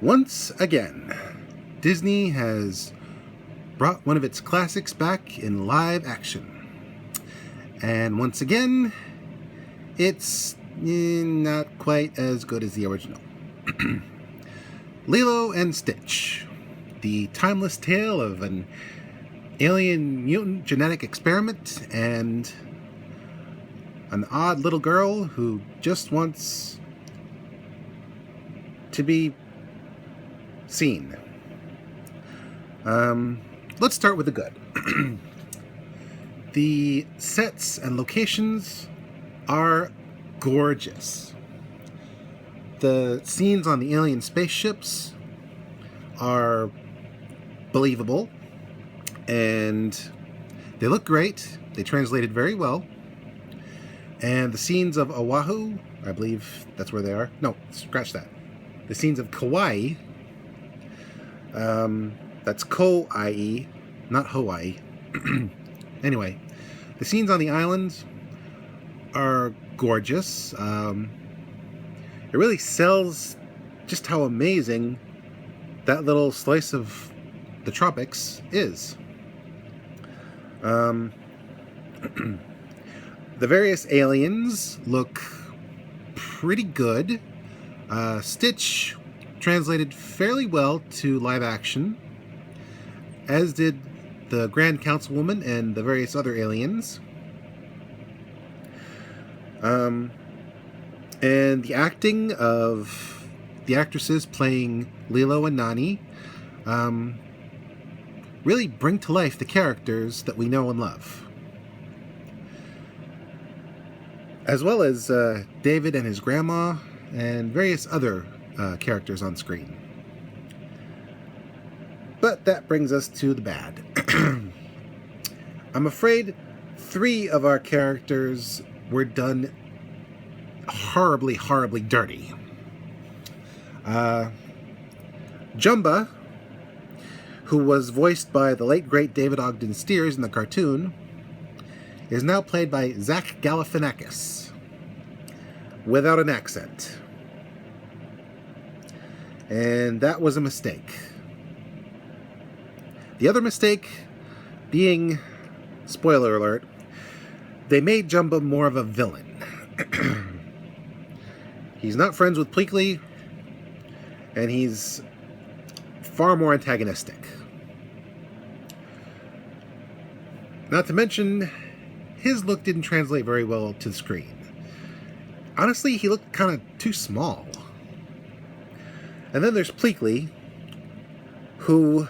Once again, Disney has brought one of its classics back in live action. And once again, it's not quite as good as the original. Lilo and Stitch, the timeless tale of an alien mutant genetic experiment and an odd little girl who just wants to be seen. Let's start with the good. The sets and locations are gorgeous. The scenes on the alien spaceships are believable, and they look great. They translated very well. And the scenes of Oahu, I believe that's where they are. No, scratch that. The scenes of Kauai, that's Ko-I-E, not Hawaii. Anyway, the scenes on the island are gorgeous. It really sells just how amazing that little slice of the tropics is. The various aliens look pretty good. Stitch translated fairly well to live action, as did the Grand Councilwoman and the various other aliens. And the acting of the actresses playing Lilo and Nani really bring to life the characters that we know and love. As well as David and his grandma and various other characters on screen. But that brings us to the bad. I'm afraid 3 of our characters were done horribly, horribly dirty. Jumba, who was voiced by the late great David Ogden Stiers in the cartoon, is now played by Zach Galifianakis, without an accent. And that was a mistake. The other mistake being, spoiler alert, they made Jumba more of a villain. He's not friends with Pleakley, and he's far more antagonistic. Not to mention, his look didn't translate very well to the screen. Honestly, he looked kind of too small. And then there's Pleakley, who,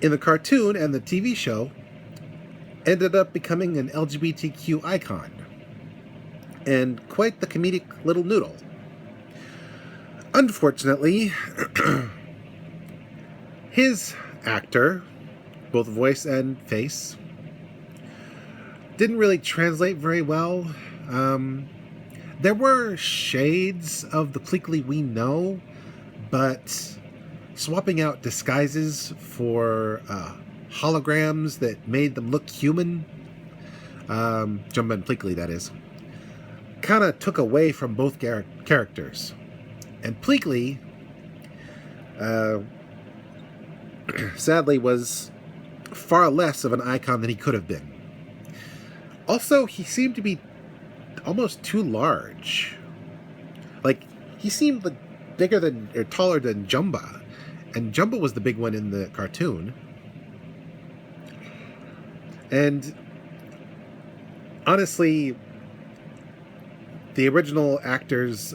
in the cartoon and the TV show, ended up becoming an LGBTQ icon. And quite the comedic little noodle. Unfortunately, his actor, both voice and face, didn't really translate very well. There were shades of the Pleakley we know, but swapping out disguises for holograms that made them look human, Jumba and Pleakley, that is, kind of took away from both characters. And Pleakley, sadly, was far less of an icon than he could have been. Also, he seemed to be almost too large. Like, he seemed like bigger than, or taller than Jumba. And Jumba was the big one in the cartoon. And honestly, the original actors,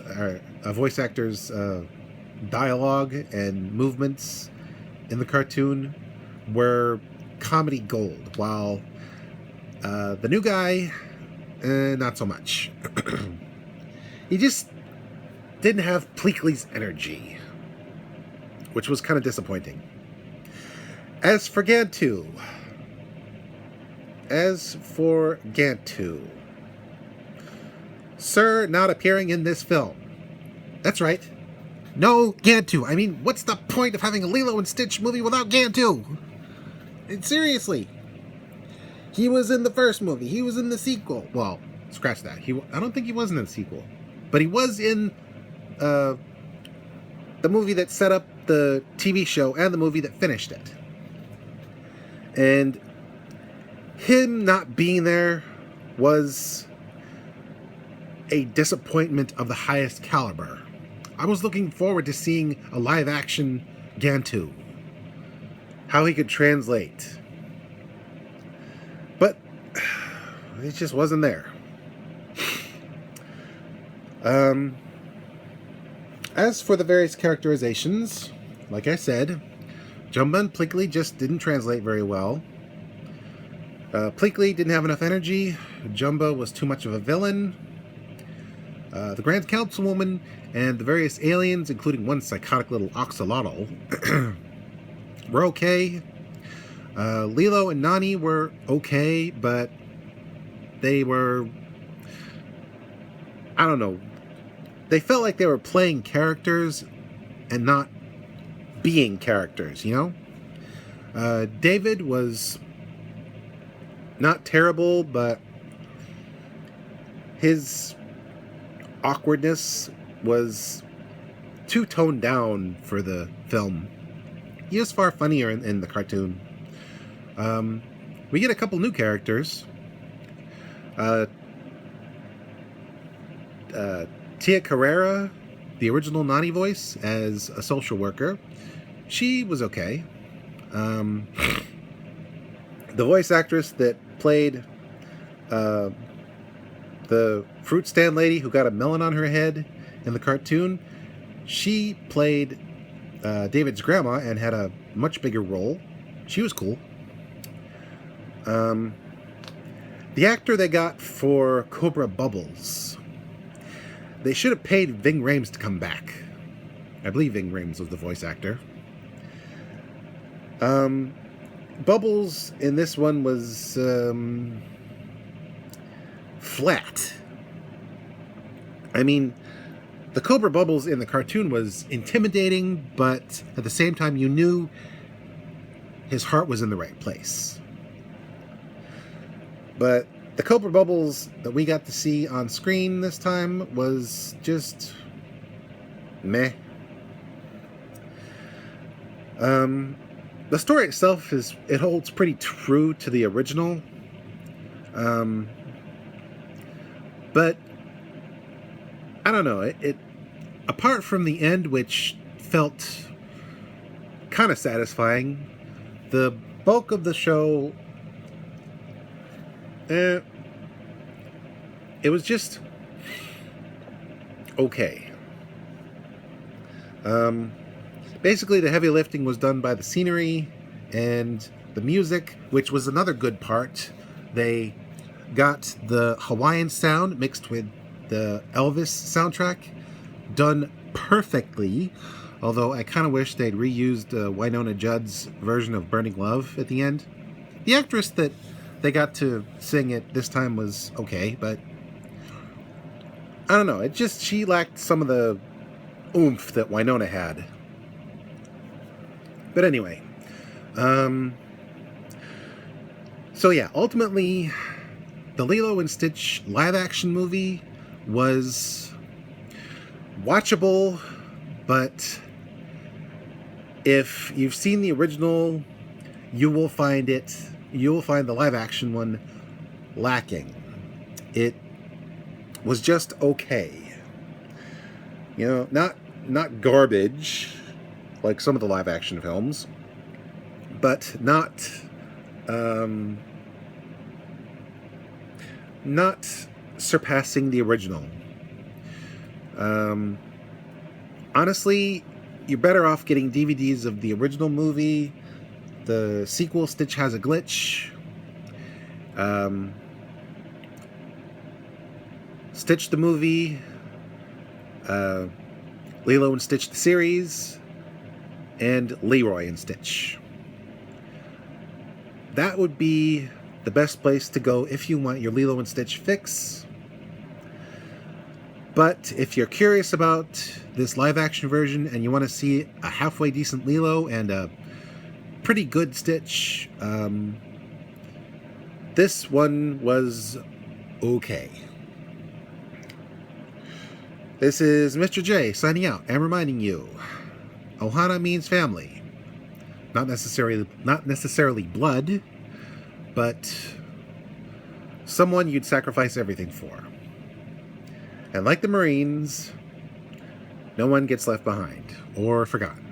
voice actors' dialogue and movements in the cartoon were comedy gold, while the new guy, not so much. He just didn't have Pleakley's energy, which was kind of disappointing. As for Gantu, Sir not appearing in this film. That's right. No Gantu. I mean, what's the point of having a Lilo and Stitch movie without Gantu? Seriously. He was in the first movie. He was in the sequel. Well, scratch that. I don't think he was in the sequel. But he was in the movie that set up the TV show and the movie that finished it. And him not being there was a disappointment of the highest caliber. I was looking forward to seeing a live-action Gantu, how he could translate. But it just wasn't there. As for the various characterizations, like I said, Jumba and Plinkly just didn't translate very well. Plinkly didn't have enough energy. Jumba was too much of a villain. The Grand Councilwoman and the various aliens, including one psychotic little axolotl, were okay. Lilo and Nani were okay, but they were... I don't know. They felt like they were playing characters and not being characters, you know? David was not terrible, but his awkwardness was too toned down for the film. He was far funnier in the cartoon. We get a couple new characters. Tia Carrera, the original Nani voice, as a social worker. She was okay. The voice actress that played the fruit stand lady who got a melon on her head in the cartoon, she played David's grandma and had a much bigger role. She was cool. The actor they got for Cobra Bubbles, they should have paid Ving Rhames to come back. I believe Ving Rhames was the voice actor. Bubbles in this one was flat. I mean, the Cobra Bubbles in the cartoon was intimidating, but at the same time you knew his heart was in the right place. But the Cobra Bubbles that we got to see on screen this time was just meh. The story itself it holds pretty true to the original. But I don't know, it apart from the end, which felt kind of satisfying, the bulk of the show, it was just okay. Basically, the heavy lifting was done by the scenery and the music, which was another good part. They got the Hawaiian sound mixed with the Elvis soundtrack done perfectly, although I kind of wish they'd reused Winona Judd's version of Burning Love at the end. The actress that they got to sing it this time was okay, but I don't know, she lacked some of the oomph that Winona had. But anyway, so yeah, ultimately, the Lilo and Stitch live-action movie was watchable, but if you've seen the original, you will find the live-action one lacking. It was just okay. You know, not garbage like some of the live-action films, but not surpassing the original. Honestly, you're better off getting DVDs of the original movie, the sequel, Stitch Has a Glitch, Stitch the movie, Lilo and Stitch the series, and Leroy and Stitch. That would be the best place to go if you want your Lilo and Stitch fix. But if you're curious about this live-action version and you want to see a halfway decent Lilo and a pretty good Stitch, this one was okay. This is Mr. J signing out and reminding you, Ohana means family. Not necessarily blood, but someone you'd sacrifice everything for. And like the Marines, no one gets left behind or forgotten.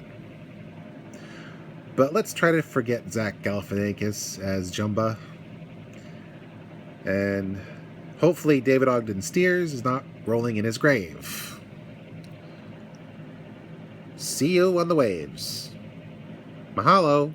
But let's try to forget Zach Galifianakis as Jumba. And hopefully David Ogden Stiers is not rolling in his grave. See you on the waves. Mahalo.